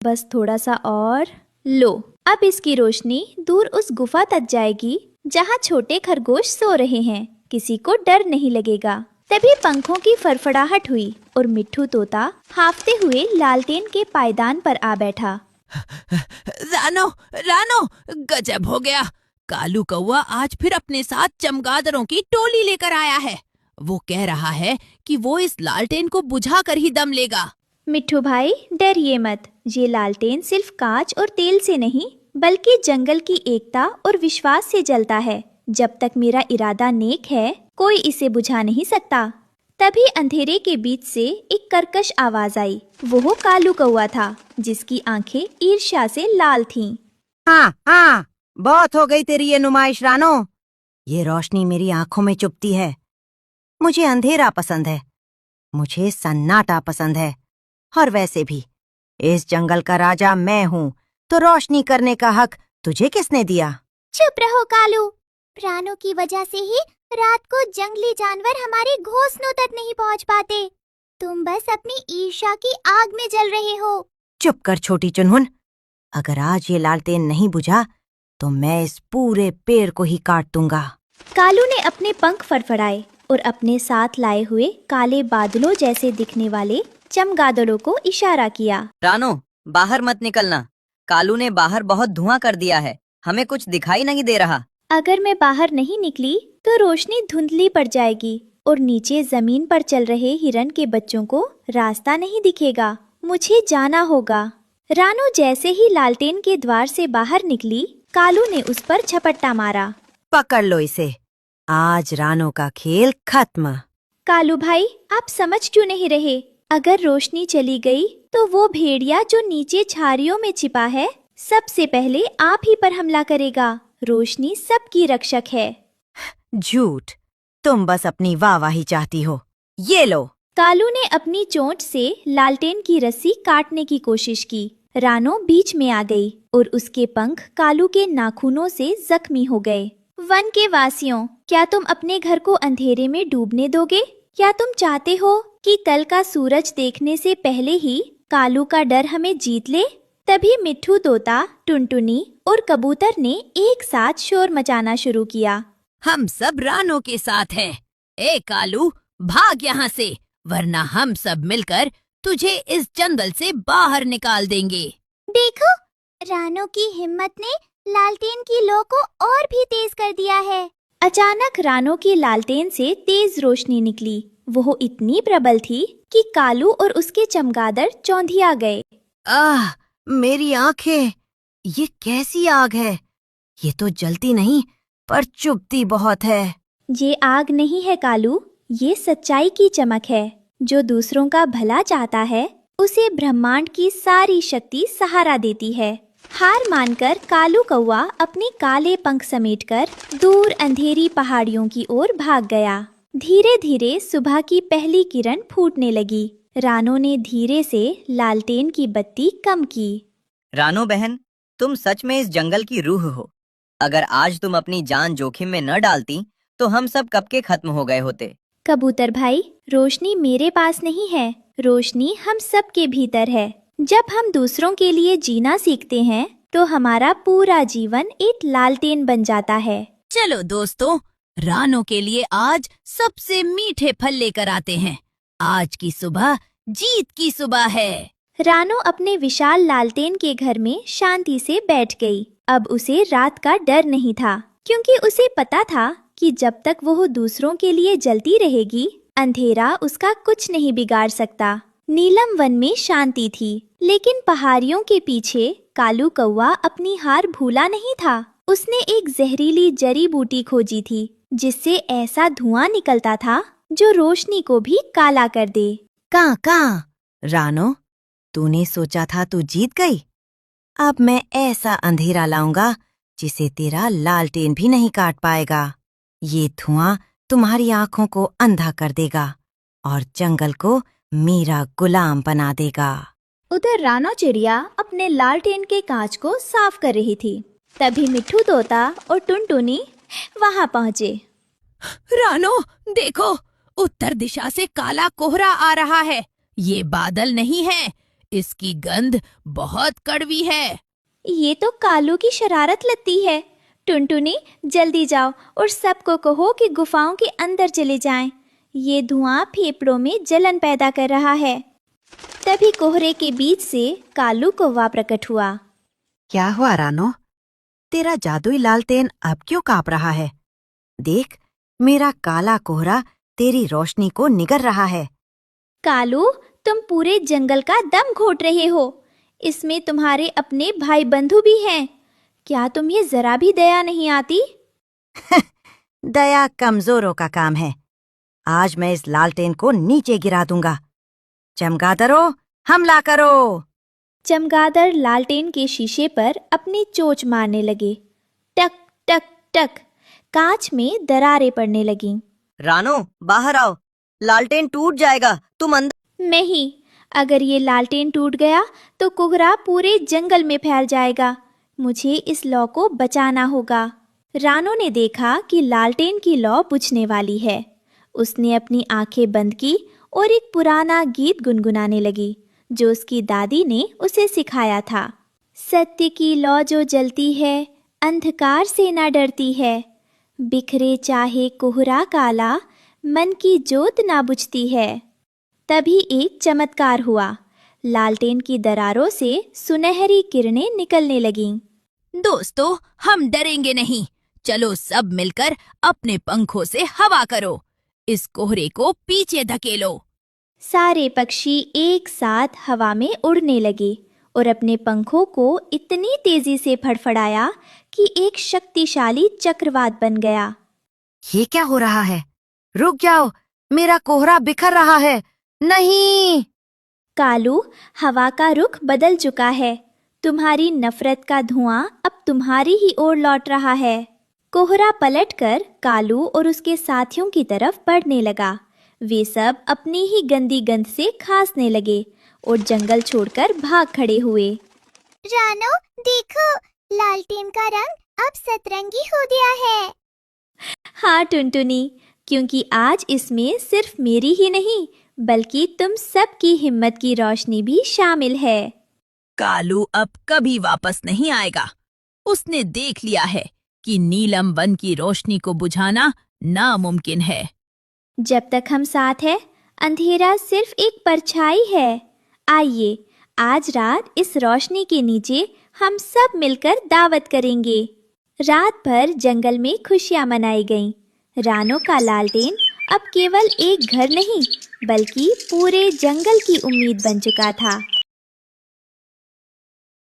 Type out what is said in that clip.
बस थोड़ा सा और। लो, अब इसकी रोशनी दूर उस गुफा तक जाएगी जहाँ छोटे खरगोश सो रहे हैं। किसी को डर नहीं लगेगा। तभी पंखों की फड़फड़ाहट हुई और मिट्ठू तोता हाफते हुए लालटेन के पायदान पर आ बैठा। रानो, रानो, गजब हो गया। कालू कौवा आज फिर अपने साथ चमगादड़ों की टोली लेकर आया है। वो कह रहा है कि वो इस लालटेन को बुझा कर ही दम लेगा। मिट्ठू भाई, डरिए मत। ये लालटेन सिर्फ कांच और तेल से नहीं बल्कि जंगल की एकता और विश्वास से जलता है। जब तक मेरा इरादा नेक है, कोई इसे बुझा नहीं सकता। तभी अंधेरे के बीच से एक कर्कश आवाज आई। वो कालू कौवा था, जिसकी आंखें ईर्ष्या से लाल थीं। हाँ हाँ, बहुत हो गई तेरी ये नुमाइश रानो। ये रोशनी मेरी आंखों में चुभती है। मुझे अंधेरा पसंद है, मुझे सन्नाटा पसंद है। और वैसे भी इस जंगल का राजा मैं हूँ, तो रोशनी करने का हक तुझे किसने दिया? चुप रहो कालू। रानो की वजह से ही रात को जंगली जानवर हमारे घोंसलों तक नहीं पहुंच पाते। तुम बस अपनी ईर्ष्या की आग में जल रहे हो। चुप कर छोटी चुनमुन। अगर आज ये लालटेन नहीं बुझा तो मैं इस पूरे पेड़ को ही काट दूंगा। कालू ने अपने पंख फड़फड़ाए और अपने साथ लाए हुए काले बादलों जैसे दिखने वाले चमगादड़ों को इशारा किया। रानो, बाहर मत निकलना। कालू ने बाहर बहुत धुआं कर दिया है, हमें कुछ दिखाई नहीं दे रहा। अगर मैं बाहर नहीं निकली तो रोशनी धुंधली पड़ जाएगी और नीचे जमीन पर चल रहे हिरन के बच्चों को रास्ता नहीं दिखेगा। मुझे जाना होगा। रानो जैसे ही लालटेन के द्वार से बाहर निकली, कालू ने उस पर झपट्टा मारा। पकड़ लो इसे, आज रानो का खेल खत्म। कालू भाई, आप समझ क्यों नहीं रहे? अगर रोशनी चली गई तो वो भेड़िया जो नीचे झाड़ियों में छिपा है, सबसे पहले आप ही पर हमला करेगा। रोशनी सबकी रक्षक है। झूठ, तुम बस अपनी वाहवाही चाहती हो। ये लो। कालू ने अपनी चोंच से लालटेन की रस्सी काटने की कोशिश की। रानो बीच में आ गई और उसके पंख कालू के नाखूनों से जख्मी हो गए। वन के वासियों, क्या तुम अपने घर को अंधेरे में डूबने दोगे? क्या तुम चाहते हो कि कल का सूरज देखने से पहले ही कालू का डर हमें जीत ले? तभी मिट्ठू तोता, टुनटुनी और कबूतर ने एक साथ शोर मचाना शुरू किया। हम सब रानो के साथ हैं। ए कालू, भाग यहाँ से, वरना हम सब मिलकर तुझे इस जंगल से बाहर निकाल देंगे। देखो, रानो की हिम्मत ने लालटेन की लौ को और भी तेज कर दिया है। अचानक रानो की लालटेन से तेज रोशनी निकली। वो इतनी प्रबल थी कि कालू और उसके चमगादड़ चौंधिया गए। आह, मेरी आंखें! ये कैसी आग है? ये तो जलती नहीं पर चुभती बहुत है। ये आग नहीं है कालू, ये सच्चाई की चमक है। जो दूसरों का भला चाहता है, उसे ब्रह्मांड की सारी शक्ति सहारा देती है। हार मानकर कालू कौवा अपने काले पंख समेटकर दूर अंधेरी पहाड़ियों की ओर भाग गया। धीरे धीरे सुबह की पहली किरण फूटने लगी। रानो ने धीरे से लालटेन की बत्ती कम की। रानो बहन, तुम सच में इस जंगल की रूह हो। अगर आज तुम अपनी जान जोखिम में न डालती तो हम सब कब के खत्म हो गए होते। कबूतर भाई, रोशनी मेरे पास नहीं है, रोशनी हम सब के भीतर है। जब हम दूसरों के लिए जीना सीखते हैं तो हमारा पूरा जीवन एक लालटेन बन जाता है। चलो दोस्तों, रानो के लिए आज सबसे मीठे फल लेकर आते हैं। आज की सुबह जीत की सुबह है। रानो अपने विशाल लालटेन के घर में शांति से बैठ गई। अब उसे रात का डर नहीं था, क्योंकि उसे पता था कि जब तक वो दूसरों के लिए जलती रहेगी, अंधेरा उसका कुछ नहीं बिगाड़ सकता। नीलम वन में शांति थी, लेकिन पहाड़ियों के पीछे कालू कौवा अपनी हार भूला नहीं था। उसने एक जहरीली जड़ी बूटी खोजी थी, जिससे ऐसा धुआं निकलता था जो रोशनी को भी काला कर दे। कहाँ रानो, तूने सोचा था तू जीत गई। अब मैं ऐसा अंधेरा लाऊंगा जिसे तेरा लालटेन भी नहीं काट पाएगा। ये धुआं तुम्हारी आंखों को अंधा कर देगा और जंगल को मेरा गुलाम बना देगा। उधर रानो चिड़िया अपने लालटेन के कांच को साफ कर रही थी। तभी मिट्ठू तोता और टुनटुनी वहां पहुंचे। रानो, देखो, उत्तर दिशा से काला कोहरा आ रहा है। ये बादल नहीं है, इसकी गंध बहुत कड़वी है। ये तो कालू की शरारत लगती है। टुनटुनी, जल्दी जाओ और सबको कहो कि गुफाओं के अंदर चले जाएं। ये धुआं फेफड़ों में जलन पैदा कर रहा है। तभी कोहरे के बीच से कालू कौवा प्रकट हुआ। क्या हुआ रानो? तेरा जादुई लालटेन अब क्यों कांप रहा है? देख, मेरा काला कोहरा तेरी रोशनी को निगल रहा है। कालू, तुम पूरे जंगल का दम घोट रहे हो। इसमें तुम्हारे अपने भाई बंधु भी हैं। क्या तुम्हें जरा भी दया नहीं आती? दया कमजोरों का काम है। आज मैं इस लालटेन को नीचे गिरा दूंगा। चमगादड़ों, हमला करो! चमगादड़ लालटेन के शीशे पर अपनी चोंच मारने लगे। टक टक टक, कांच में दरारें पड़ने लगीं। रानो, बाहर आओ, लालटेन टूट जाएगा, तुम अंदर। नहीं, अगर ये लालटेन टूट गया तो कोहरा पूरे जंगल में फैल जाएगा। मुझे इस लौ को बचाना होगा। रानो ने देखा कि लालटेन की लौ बुझने वाली है। उसने अपनी आंखें बंद की और एक पुराना गीत गुनगुनाने लगी जो उसकी दादी ने उसे सिखाया था। सत्य की लौ जो जलती है, अंधकार से ना डरती है। बिखरे चाहे कोहरा काला, मन की जोत ना बुझती है। तभी एक चमत्कार हुआ। लालटेन की दरारों से सुनहरी किरणें निकलने लगीं। दोस्तों, हम डरेंगे नहीं। चलो सब मिलकर अपने पंखों से हवा करो। इस कोहरे को पीछे धकेलो। सारे पक्षी एक साथ हवा में उड़ने लगे और अपने पंखों को इतनी तेजी से फड़फड़ाया कि एक शक्तिशाली चक्रवात बन गया। ये क्या हो रहा है? रुक जाओ, मेरा कोहरा बिखर रहा है। नहीं! कालू, हवा का रुख बदल चुका है। तुम्हारी नफरत का धुआं अब तुम्हारी ही ओर लौट रहा है। कोहरा पलटकर कालू और उसके साथियों की तरफ बढ़ने लगा। वे सब अपनी ही गंदी गंध से खांसने लगे और जंगल छोड़कर भाग खड़े हुए। रानो, देखो, लालटेन का रंग अब सतरंगी हो गया है। हाँ टुनटुनी, क्योंकि आज इसमें सिर्फ मेरी ही नहीं बल्कि तुम सबकी हिम्मत की रोशनी भी शामिल है। कालू अब कभी वापस नहीं आएगा। उसने देख लिया है कि नीलम वन की रोशनी को बुझाना नामुमकिन है। जब तक हम साथ हैं, अंधेरा सिर्फ एक परछाई है। आइए, आज रात इस रोशनी के नीचे हम सब मिलकर दावत करेंगे। रात भर जंगल में खुशियां मनाई गईं। रानो का लालटेन अब केवल एक घर नहीं बल्कि पूरे जंगल की उम्मीद बन चुका था।